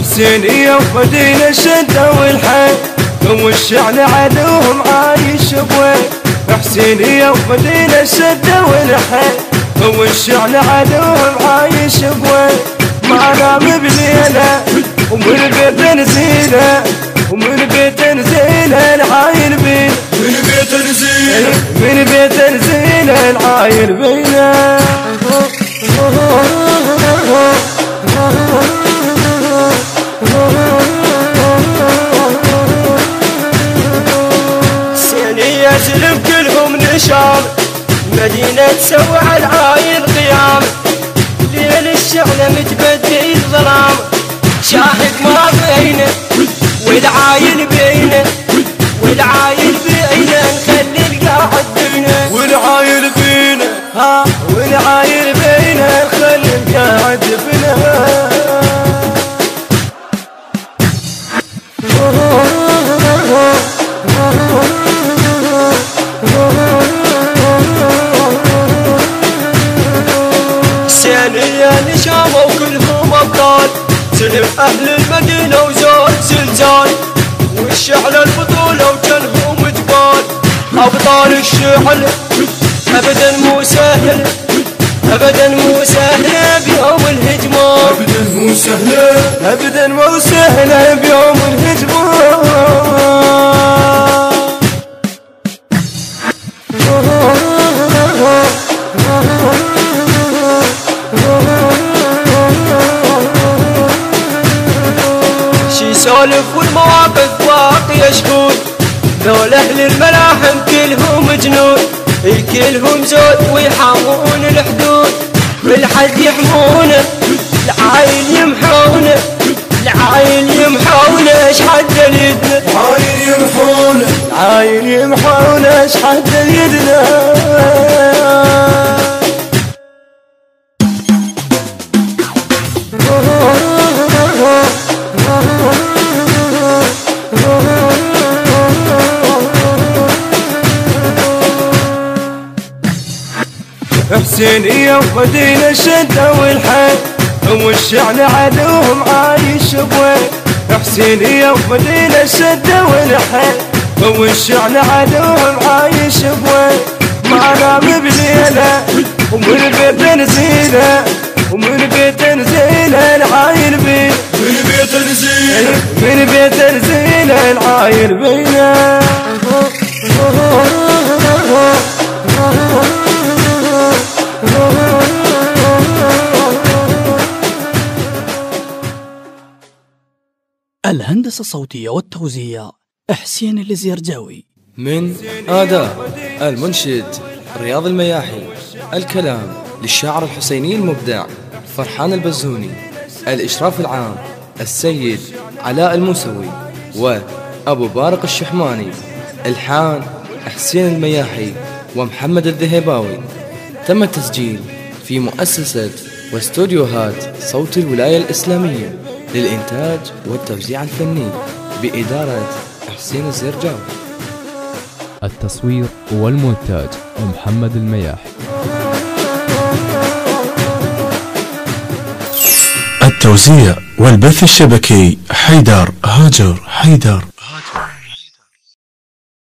حسينية ومدينة الشدة والحيل والشعل عدوهم عايش بوين. حسينية ومدينة الشدة والحيل والشعل عدوهم عايش بوين. ما نام بليلة ومن بيت نزيله ومن بيت نزيله العايل بينا. من بيت نزيله من بيت نزيله العايل بينا. حسينية زلم كلهم نشام مدينة تسوى على العايل قيام. ليل الشعلة متبدي الظلام شاهد ما بينه والعايل بينه والعايل بينه نخلي القاعد بينه. والعايل بينا ها والعايل بينا نخلي القاعد بينا. حسينية نشامة وكلهم أبطال سلم أهل المدينة وزاد زلزال. والشعل البطولة وجنهم جبال أبطال الشعل أبدا مو سهل أبدا مو سهل بيوم الهجمة. أبدا مو سهل أبدا مو سهل بيوم الهجمة. شي سولف والمواقف باقية شهود ذول أهل الملاحم كلهم جنود كلهم زود ويحامون الحدود. بالحد يحمونه العايل يمحونه العايل يمحونه اش حد اليدنا. العايل يمحونه العايل يمحونه اش حد اليدنا. حسينية ومدينة الشدة والحيل والشعل عدوهم عايش بوين. حسينية ومدينة الشدة والحيل والشعل عدوهم عايش بوين. ما نام بليلة ومن بيت نزيله ومن بيت نزيله العايل بينا. من بيت نزيله من بيت نزيله العايل بينا. الهندسة الصوتية والتوزيع حسين الزيرجاوي. من آداء المنشد رياض المياحي. الكلام للشاعر الحسيني المبدع فرحان البزوني. الإشراف العام السيد علاء الموسوي وأبو بارق الشحماني. الحان حسين المياحي ومحمد الذهباوي. تم التسجيل في مؤسسة واستوديوهات صوت الولاية الإسلامية للإنتاج والتوزيع الفني بإدارة حسين الزيرجاوي. التصوير والمونتاج محمد المياحي. التوزيع والبث الشبكي حيدر هاجر حيدر.